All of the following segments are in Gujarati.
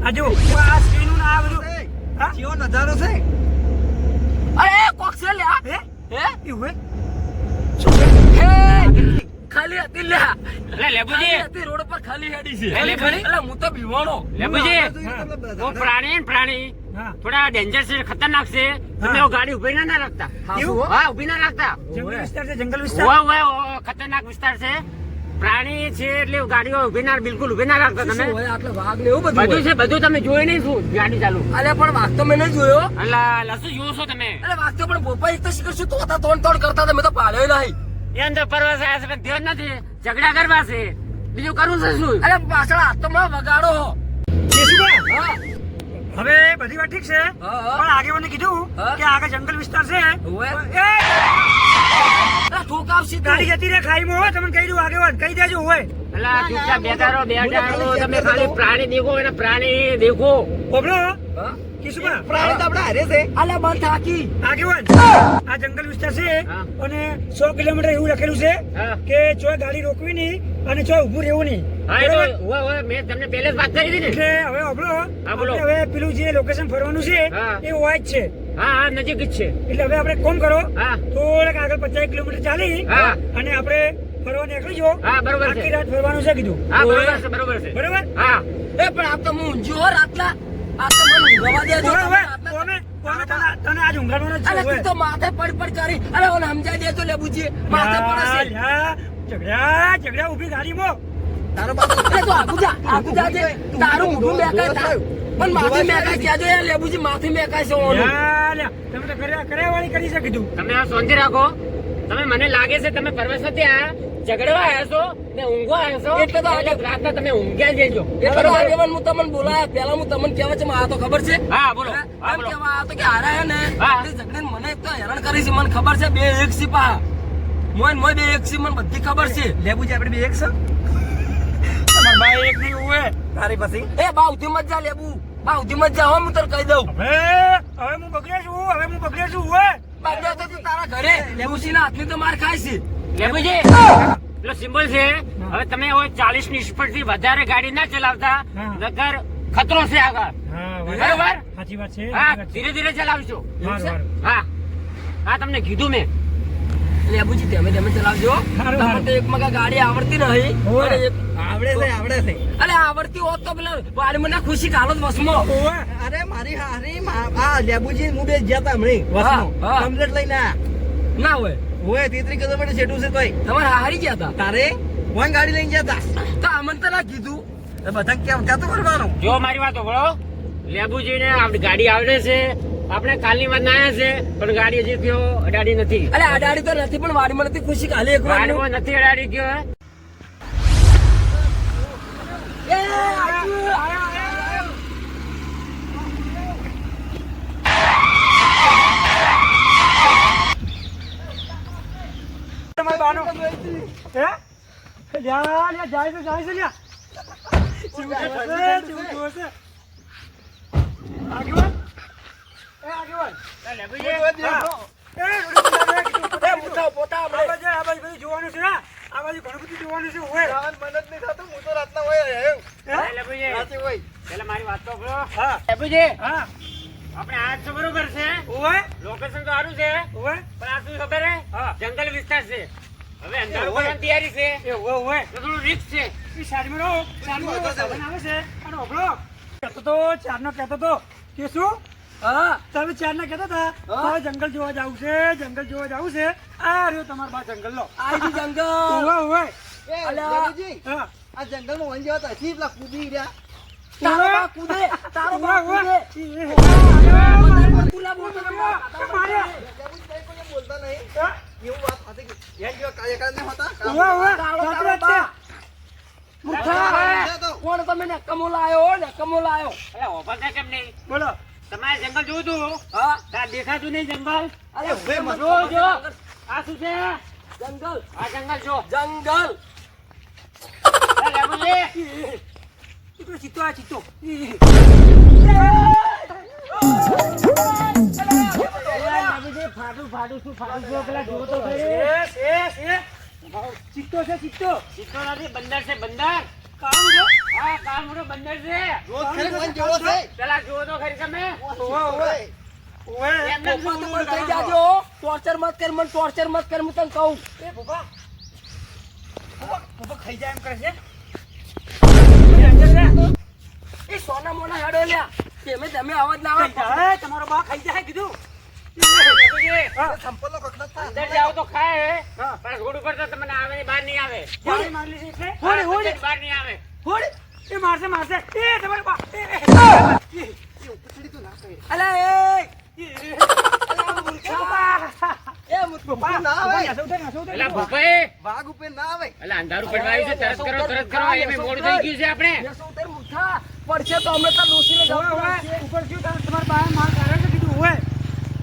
આ જો આ સ્ક્રીન નું આ બધું હા કેવો નજારો છે. અરે કોક છે લ્યા હે હે એવું હે ખાલી હતી લ્યા એટલે લેબુજી ખાલી હતી રોડ પર ખાલી હેડી છે ખાલી ખરી? એટલે હું તો બીવાણો લેબુજી હા. वो प्राणी હા थोड़ा डेंजर से खतरनाक से તમે वो गाड़ी उभी ना रखता એવું? हाँ उभी ना रखता જંગલ વિસ્તાર છે જંગલ वो વિસ્તાર वो खतरनाक विस्तार છે પ્રાણી છે એટલે ગાડીઓ ઉભી ના બિલકુલ ઉભી ના રાખતા તમે શું હોય આટલે વાઘ ને એવું બધું બધું હોય? છે બધું તમે જોઈ નહીં શું ગાડી ચાલુ અરે પણ વાઘ તો મેં નહીં જોયો અલા લસુ જોવો છો તમે અરે વાઘ તો પણ બોપા એક તો શીખર શું તોતા તોડ કરતા હતા મેં તો પાડ્યો નહીં એ અંદર પરવાસ આવ્યા છે પણ ધ્યાન નથી ઝઘડા કરવા છે બીજું કરવું છે શું અરે પાછળ હાથ તો મને વગાડો કેશુભા, હા હવે બધી વાત ઠીક છે હા, હા. પણ આગેવાને કીધું હા. કે આગળ જંગલ વિસ્તાર છે ઓવે. એ, અરે ઠોકાવશી તું. ગાડી જતી રહે ખાઈમાં હોય તમને કહી દઉં આગેવાન કહી દેજો હોય અલા ચૂપચાપ બેઠા રહો તમે ખાલી પ્રાણી દેખો અને પ્રાણી દેખો ઓબળો હા? કેશુભા, પ્રાણી તો આપણે હારે છે. અલે બંધ થાકી આગેવાન આ જંગલ વિસ્તાર છે હા. અને 100 કિલોમીટર એવું લખેલું છે હા. કે ચોય ગાડી રોકવી નહીં અને ચોય ઊભું રહેવું નહીં હા એ તો બરોબર? હોય મેં તમને પહેલે જ વાત કરી હતી ને એટલે હવે ઓબળો હા, બોલો. આપણે હવે પેલું જે લોકેશન ફરવાનું છે હા. એ હોય જ છે હા હા નજીક જ છે એટલે હવે આપણે કોમ કરો હા થોડાક આગળ 50 કિલોમીટર ચાલી હા. અને આપણે ફરવા નીકળી જો હા, બરોબર છે. આખી રાત ફરવાનું છે કીધું હા બરોબર છે બરોબર છે બરોબર હા એ પણ આ તો હું ઊંઘ્યો હો રાતના આ તો મને ઊંઘવા દેજો હવે, તમે હવે, રાતના. કોને તને આજ ઊંઘાડવાનો જ અરે છે તું તો માથે પડ કરી અરે ઓને સમજાઈ દેજો લેબુજી માથે પડે છે ઝઘડા ઊભી ગાડીમાં તારો બાપ અરે તું આગુ જાજે તારું મોઢું મેકાય તારું પણ માથે મેકાય કહેજો યાર લેબુજી માથે મેકાય છે ઓનું લ્યા, તમે તો કર્યા વાળી કરી છે કીધું તમે આ શાંતિ રાખો તમે મને લાગે છે તમે પરવેશ નથી આયા ઝઘડવા આવ્યા છો ને ઊંઘવા આવ્યા છો એટલે તો એટલે રાતના તમે ઊંઘ્યા જ રહેજો એટલે તો આગેવાન હું તમને બોલાયા પેલા હું તમને કહેવા છે આ તો ખબર છે હા બોલો હા એમ બોલો કહેવા આ તો કે હારા હે ને હા. આપણી ઝઘડીને મને એક તો હેરાન કરી છે મને ખબર છે બે એક સી પા મોય બે એક સી મને બધી ખબર છે લેબુજી આપણે બે એક છે. તમારા ભાઈ એક નહીં હોય તારી પછી એ બાઉથી મત જા લેબુ બાઉથી મત જા હો હું તને કહી દઉં હવે હું બગડ્યો છું હોય બાજુ તો તું તારા ઘરે લેબુસીના હાથની તો માર ખાય છે લેબુજી પેલો સિમ્બોલ છે હવે તમે હવે 40 ની સ્પીડ થી વધારે ગાડી ના ચલાવતા હા. નકર ખતરો છે આગળ બરોબર સાચી વાત છે હા ધીરે ધીરે ચલાવજો સારું. હા હા તમને કીધું મેં લેબુજી તમે ચલાવજો સારું, તમને તો એક મગા ગાડી આવડતી નહીં હોવે. અને એક- આવડે છે. અરે આવડતી હોત તો પેલા વાડી મને ખુશી કાલો જ વસમાં હોય. અરે મારી હારી આ લેબુજી હું બે ગયા તા હમણાં વસનો. હા. કમ્પ્લેટ લઈને આયા. ના હોય હોય 33 કિલોમીટર છેટું છે તોય. તમારે હારી ગયા હતા તારે વન ગાડી લઈને ગયા તા. તો અમન તો ના કીધું એ બધા કેમ ક્યાં તો કરવાનું. જો મારી વાત સાંભળો લેબુજી ને આપણી ગાડી આવડે છે આપણે કાલની વાત ના આવ્યા છે પણ ગાડી હજી કયો અડાડી નથી અરે આડાડી તો નથી પણ વાડીમાં નથી ખુશી કાલે એક વાર ગાડીમાં નથી અડાડી ગયો તમારી બાનો હે લ્યા જાય છે લ્યા ચીવું જોશે. આગેવાન લેબુજી એ મોટા પોતા આ બાજુ બધું જોવાનું છે હા? આ બાજુ ઘણું બધું જોવાનું છે હોય મદદ નહીં થતું હું તો રાતના હોય આવ્યો. હા, લેબુજી રાતે હોય. પેલા મારી વાત તો સાંભળો. હા લેબુજી હા આપણે આજ તો બરોબર છે હોય લોકેશન તો સારું છે હોય પણ આ શું ખબર હે હા. જંગલ વિસ્તાર છે હવે અંધારું હોય. પડવાની તૈયારી છે એ હોય તો થોડું રિસ્ક છે એ સાઈડમાં રહો સાઈડમાં સાધન આવે છે અને ઓભળો કહેતો તો કે શું હા તમે ચારના કહેતા હતા હા. મારે જંગલ જોવા જવું છે આ રહ્યો તમારો બા જંગલ લો આઈ જંગલ હોય એ અલ્યા. લેબુજી, હા આ જંગલમાં વન જેવા હતા. પેલા કૂદી રહ્યા. તારો બા કૂદે તારો બા કૂદે પુલા બોલતો લેબુજી, કઈ કોઈને બોલતા નહીં. એવું વાત હતી કે યાર જેવા કાર્યકાળ નહીં હોતા. તારો બા મુઠા તો કોણ તમે નકમો લાયો અરે ઓફર કેમ નહીં બોલો તમારે જંગલ જોવું તું હા આ દેખાતું નહીં જંગલ અરે હવે મત જો જો આ શું છે જંગલ આ જંગલ જો જંગલ અરે લેબુજી એ પેલો ચિત્તો આ ચિત્તો લેબુજી ફાટું શું પેલા જોવો તો ખરી. ચિત્તો છે ચિત્તો ચિત્તો નથી બંદર છે બંદર કામ જો હા કાળ મોટો બંદર છે રોજ ખરી કોણ જેવો છે પેલા જુઓ તો ખરી તમે ઓવે એમને પપ્પા તો મને કહી જાજો ટોર્ચર મત કર મને ટોર્ચર મત કર હું તને કહું એ ભૂપા ભૂપા ખાઈ જાય એમ કરે છે એ સોના મોના હેડો લ્યા તમે અવાજ ના આવે ખાઈ જાય તમારો બા ખાઈ જાય કીધું સંપલનો કકડાટ થાય. અંદર જાઓ તો ખાય પણ રોડ ઉપર તો તમને આવે ને બહાર નહીં આવે હોડી મારી છે એટલે હોડી હોડી બહાર નહીં આવે હોડી એ મારશે એ તમારો બા અલા એ ના આવે. એલા ભૂપાઈ વાઘ ઉપર ના આવે. એલા અંધારું પડવા આવ્યું છે તરત કરો એમ મોડું થઈ ગયું છે આપણે પડશે તો અમે તો ડોસીને જવું પડશે. ઉપર શું તમારા બા માર કારણ કે કીધું હોય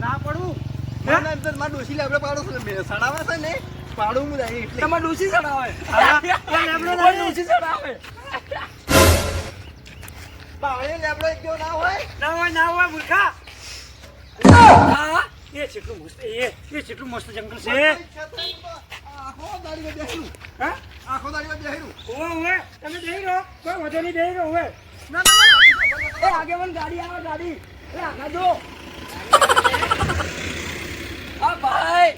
ના પડવું મને એમ તો મારા ડોશી લેબડે પાડો છે. સડાવે છે ને પાડું હું જાય એટલે. તમારે ડોસી ચડાવે ડોસી ચડાવે પાડે લેબડો એક જેવો ના હોય. ના હોય મૂર્ખા હા એ કેટલું મસ્ત એ કેટલું મસ્ત જંગલ છે આખો દાડીમાં બેહેલું. હા આખો દાડીમાં બેહેલું. ઓવે તમે જઈ રહો કોઈ વધો નહીં જઈ રહ્યો હોય એ આગેવાન ગાડી આવે ગાડી એ આગા જો આ ભાઈ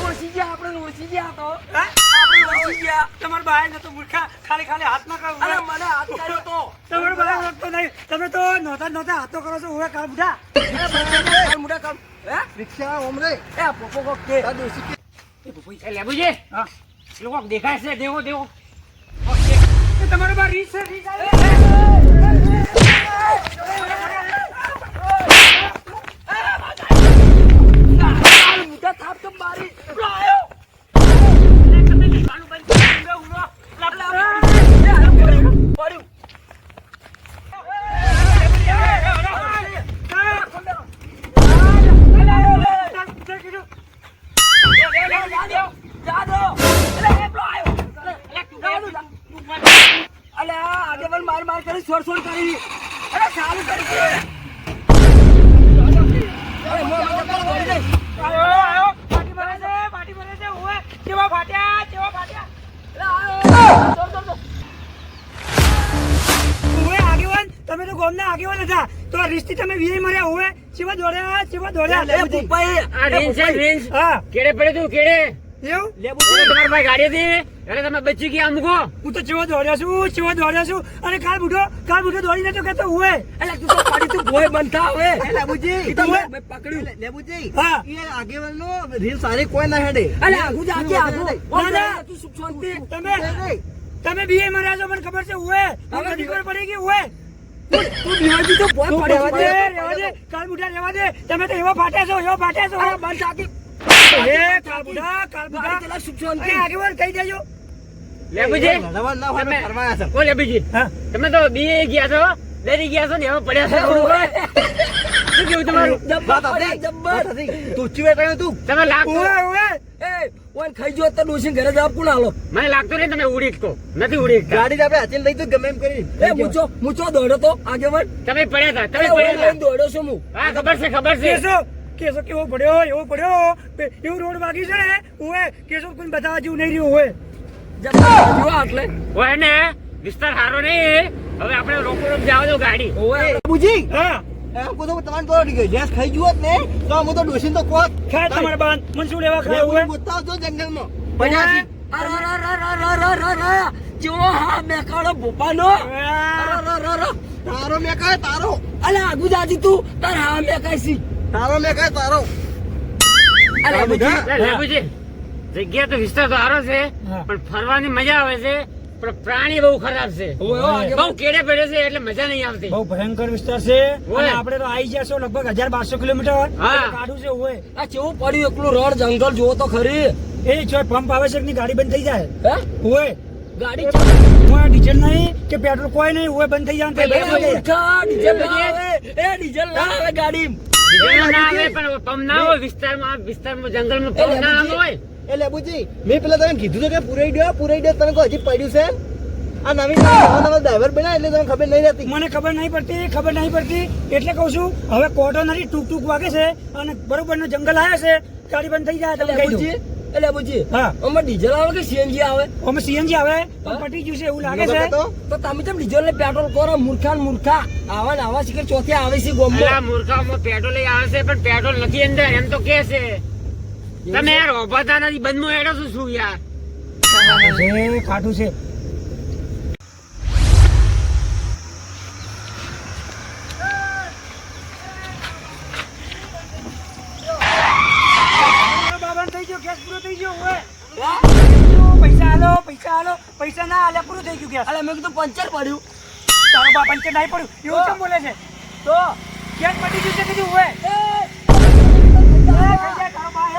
ઓળખી ગયા આપણે ઓળખી ગયા તો આપણે ઓળખી ગયા તમારા બાય નતો મૂર્ખા ખાલી હાથ ના કરો અરે મને હાથ કર્યો તો તમારો બાય ઓળખતો નહીં તમે તો નહોતા હાથો કરો છો ઓવે કાળ બુઢા મુડા કામ હે રિક્ષા ઓમરે. એ પોપો કોક કે આ ડોશી કે એ લેબુજી હા લોકો દેખાય છે દેવો એ તમારો બા રીસ છે રીસ આવે મુડા થાપ તો મારી આયો પડ્યું અલે આગેવાન માર કરી છોડ કરી અરે સારું કરી છે અરે મો પાટી ભરે છે ઓએ કેવા ફાટ્યા ઓવે આગેવાન તમે તો ગોમના આગેવાન હતા તો આ રીસથી તમે વીએ મર્યા ઓવે ચેવા દોડ્યા એ પપ્પાએ આ રેન્જ છે રેન્જ હા કેડે પડે તું કેડે એવું તમારા ભાઈ ગાડી હતી એટલે તમે બચી ગયા અમુકો હું તો ચેવો દોડ્યો છું અને કાલ બુઢો દોડી નતો કેતો ઓવે અલે તું તો પાડી તું ભોય બનતા હવે લેબુજી મેં પકડ્યું લેબુજી હા. એ આગેવાનનો રીલ સારી કોઈ ના હેડે. અલે આગુ આગુ દાદા. તું સુખ શાંતિ તમે બીએ મર્યા છો મને ખબર છે ઓવે હવે ખબર પડી ગઈ ઓવે તું બિહાજી તો ભોય પડ્યા રેવા દે કાલ બુઢા રેવા દે તમે તો એવા ફાટ્યા છો અરે બંધ થાકી કાલ બુઢા પેલા સુખ શાંતિ અરે આગેવાન કહી દેજો લેબુજી રવા ના હોય તમે- ફરવા છે. ઓ લેબુજી હા તમે તો બીએ ગયા છો ડરી ગયા છો ને હવે પડ્યા છો રોડ ઉપર. શું કેવું તમારું વાત જબ્બર હતી. જબ્બર વાત હતી. તું ચીવે કર્યું તું. તમે લાગતો ઓવે એ ઓન ખાઈ જો તો ડોસી ઘરે જવાબ કોણ આલો મને લાગતું નહીં તમે ઉડી શકતો નથી ઉડી શકતા ગાડી જ આપણે હાથે લઈ તો ગમે એમ કરી. એ મૂચો દોડ્યો તો આગેવાન તમે પડ્યા હતા અરે તમે ઓન પડ્યા લઈને દોડ્યો છું હું હતા હા ખબર છે કેસો કેવો પડ્યો એવું રોડ વાગી છે ને ઓવે કેસો કોઈ બતાવવા જેવું નહીં રહ્યું હોય જબ્બર જો આટલે ઓય ને વિસ્તાર સારો નહીં હવે આપણે રોકો જાવ દો ગાડી ઓય બુજી હા એમ કહું તો તમારે તો અડી ગઈ. ગેસ ખાઈ જુઓ જ ને તો હું તો ડોશીને તો કોત. ખાય તમારે બાન મને શું લેવા ખાય લેવું ઓવે બતાવજો જંગલમાં. પન્યાસી જો હા મેકાળો ભોપાનો તારો મેં કહે તારો. અલે આગુ જાજી તું તાર હા મેકાય સી તારો મેં કહે તારો. અલે આ બધા? લેબુજી જગ્યા તો વિસ્તાર તો સારો છે હા. પણ ફરવાની મજા આવે છે પણ પ્રાણી બહુ ખરાબ છે બહુ કેડે પડે છે એટલે મજા નહીં આવતી બહુ ભયંકર વિસ્તાર છે ઓવે. અને આપણે તો આવી ગયા છો લગભગ 1200 કિલોમીટર હા. એટલે કાઢું છે ઓવે આ કેવું પડ્યું એકલું રણ જંગલ જોવો તો ખરી એ જો પંપ આવે છે કે ગાડી બંધ થઈ જાય હે ઓવે ગાડી ઓવે ડીઝલ નહીં કે પેટ્રોલ કોઈ નહીં ઓવે બંધ થઈ જાય ને એ તો મૂર્ખા, ડીઝલ ના આવે એ ડીઝલ ના આવે ગાડી ડીઝલ ના આવે પણ પંપ ના હોય વિસ્તારમાં જંગલમાં પંપ ના આવે હોય એ લેબુજી મેં પેલા તને કીધું તો કે પૂરાઈ દો તને કોઈ હજી પડ્યું છે આ નવા ડ્રાઈવર બન્યા એટલે તને ખબર નહીં રહેતી. મને ખબર નહીં પડતી એટલે કહું છું હવે કોટો નથી ટૂક વાગે છે અને બરોબર નો જંગલ આવ્યા છે ગાડી બંધ થઈ જાય તમે કહી દો લેબુજી, એ લેબુજી હા. આમાં ડીઝલ આવે કે સીએનજી આવે અમે સીએનજી આવે હા? પણ પટી ગયું છે એવું લાગે તો છે તો તો તમે કેમ ડીઝલ ને પેટ્રોલ કરો મૂર્ખા ને મૂર્ખા આવા ને આવા શિખર ચોથે આવે છે ગોમમાં અલા મૂર્ખાઓમાં પેટ્રોલ આવે છે પણ પેટ્રોલ નથી અંદર એમ તો કે છે તમે યાર ઉભાતા નથી બંધમાં હેડો છો શું યાર છે ખાટું છે બાબા થઈ ગયો ગેસ પૂરો થઈ ગયો ઓય પૈસા આલો પૈસા ના આલે પૂરું થઈ ગયું ગેસ અલે મેં કીધું પંચર પડ્યું તારો બા પંચર નહીં પડ્યું એવું કેમ બોલે છે તો ગેસ પટી ગયું છે કીધું ઓય તારો બા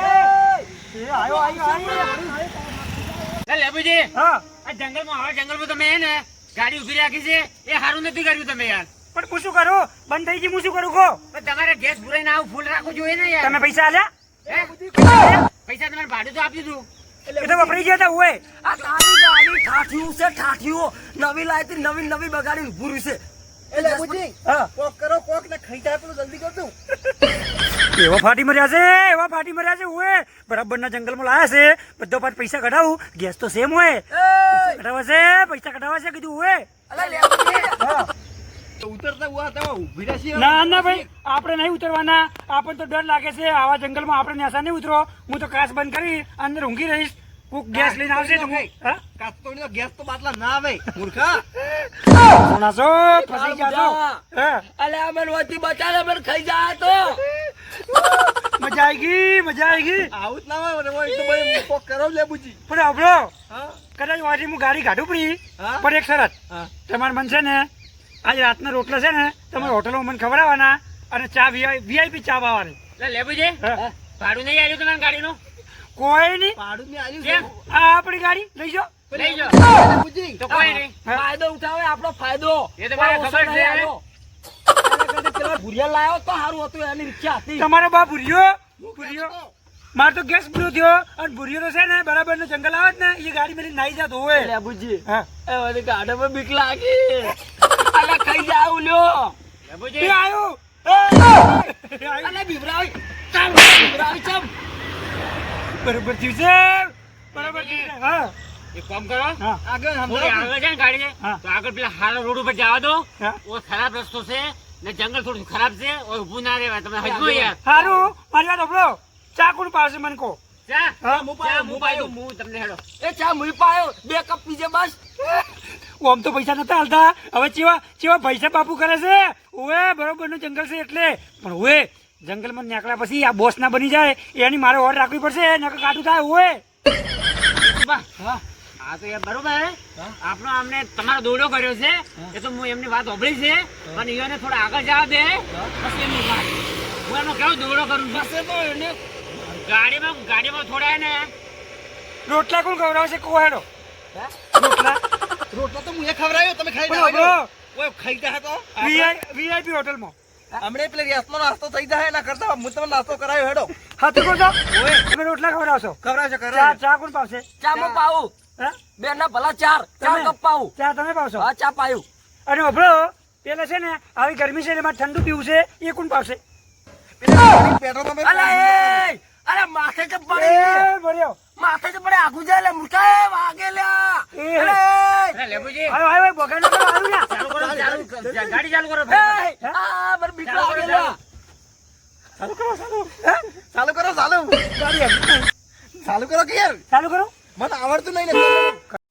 લે લેબુજી હા આ જંગલમાં આવા જંગલમાં તમે હે ને ગાડી ઉભી રાખી છે એ સારું નથી કર્યું તમે યાર પણ હું શું કરું બંધ થઈ ગઈ હું શું કરું કહો પણ તમારે ગેસ ભરાઈને આવું ફૂલ રાખવું જોઈએ ને યાર તમે પૈસા આલ્યા હે? પૈસા તમારે ભાડું તો આપી દીધું એ તો વપરાઈ ગયા હતા ઓય આ તારી ગાડી ઠાઠ્યું છે ઠાઠ્યું નવી લાયતી નવી બગાડી ઉભું રહ્યું છે એટલે બુજી હા કોક કરો કોક ને ખાઈ જાય પેલું જલ્દી કરતું એવા ફાટી મર્યા છે ઓય બરાબરના જંગલમાં લાયા છે બધો પાછ પૈસા કઢાવું ગેસ તો સેમ હોય પૈસા કઢાવા છે કીધું ઓય અલે લેબુજી તો ઉતરતા હુઆ તમે ઊભી રહેશી ના ભાઈ આપણે નહીં ઉતરવાના આપણને તો ડર લાગે છે આવા જંગલમાં આપણે નેસા નહીં ઉતરો હું તો કાચ બંધ કરી અંદર ઊંઘી રહીશ કોક ગેસ લઈને આવશે તો હું હા કાચતો તો ગેસ તો બાટલા ના આવે મૂર્ખા સોનાસો ફસી ગયા છો હા અલે આ મને વતી બચાલે મને ખાઈ જાય તો મજા આઈ ગઈ આવું જ ના હોય ને હોય તો ભાઈ કોક કરો લે બુજી પણ આપણો હા કદાચ વાજી હું ગાડી કાઢું પડી હા? પણ એક શરત હા તમારે મન છે ને આજ રાતના રોટલા છે ને તમારે હોટલમાં મને ખવડાવવાના અને ચા વીઆઈપી ચા પાવાની લે લેબુજી હા. ભાડું નહીં આવ્યું તમારી ગાડીનું કોઈ નહીં પાડું ને આલ્યું કેમ? છે આ આપણી ગાડી લઈ જાઓ લઈ જાઓ બુજી તો કોઈ નહીં ફાયદો ઉઠાવે આપણો ફાયદો એ તો મને ખબર છે. પેલા ભુરિયા લાયો તો સારું હતું એની ઈચ્છા હતી તમારો બાપ ભૂર્યો મારે તો ગેસ પૂરો થયો અને ભૂર્યો તો છે ને બરાબર નો જંગલ આવે ને એ ગાડી મેલી નાઈ જતો હોય લેબુજી હા એ મને ગાડા પર બીક લાગી અલે ખાઈ જાવ લ્યો લેબુજી એ આવ્યો અલે બીવરાવી ચાલ બીવરાવી ચમ બરાબર થયું છે બરાબર થયું છે હા એક કામ કરો હા આગળ થોડી સમજાવો આગળ છે ને ગાડી હા. તો આગળ પેલા હારા રોડ ઉપર જવા દો હા. ઓ ખરાબ રસ્તો છે ને જંગલ થોડું ખરાબ છે ઓ ઊભું ના રહેવાય તમે હજમો યાર સારું મારી વાત સાંભળો ચા કોણ પાવશે મને કહો ચા હા, હું પાયું હું તમને હેડો એ ચા મુઈ પાયો 2 કપ પીજે બસ આમ તો પૈસા નતા હાલતા હવે ચેવા પૈસા બાપુ કરે છે ઓએ બરોબર નું જંગલ છે એટલે પણ ઓએ જંગલમાં નીકળ્યા પછી આ બોસ ના બની જાય એની મારે ઓર્ડર રાખવી પડશે નકર કાઢું થાય ઓએ હા હા તો યાર બરોબર હે આપણો અમને તમારો દોડો કર્યો છે એ તો હું એમની વાત સાંભળી છે અને એને થોડા આગળ જવા દે પછી એમની વાત હું એનો કેવો દોડો કરું છું બસે તો એને ગાડીમાં થોડા ને રોટલા કોણ ખવડાવશે કહો હેડો રોટલા રોટલા તો હું એ ખવડાવ્યો તમે ખાઈ બોલો, જાઓ બોલો. ઓય ખાઈ જાય તો વીઆઈપી હોટલમાં હમણે પેલે ગેસનો નાસ્તો થઈ જાય એના કરતા હું તમને નાસ્તો કરાયો હેડો હા તો કહો છો તમે રોટલા ખવડાવશો ખવડાવશે ચા ખવડાવશે ચા કોણ પાવશે ચા માં પાવું હા બે ના ભલા 4 તમે? કપ પાવું ચા તમે પાવશો હા ચા પાયું અને અભળો પેલા છે ને આવી ગરમી છે એમાં ઠંડુ પીવું છે એ કોણ પાવશે પેટ્રોલ પંપે અલે એ અરે માથે જ પડે એ ભર્યો માથે જ પડે આગુ જાય લે મુર્ખા વાગે લ્યા એ. અલે અરે લેબુજી આવ્યો બગાડ ના કરો આવ્યું ને ચાલુ કરો ગાડી ચાલુ કરો એ આ બર બીક લાગે લ્યા ચાલુ કરો ચાલુ કરો ચાલુ ગાડી ચાલુ કરો કે યાર ચાલુ કરો મને આવડતું નહીં ને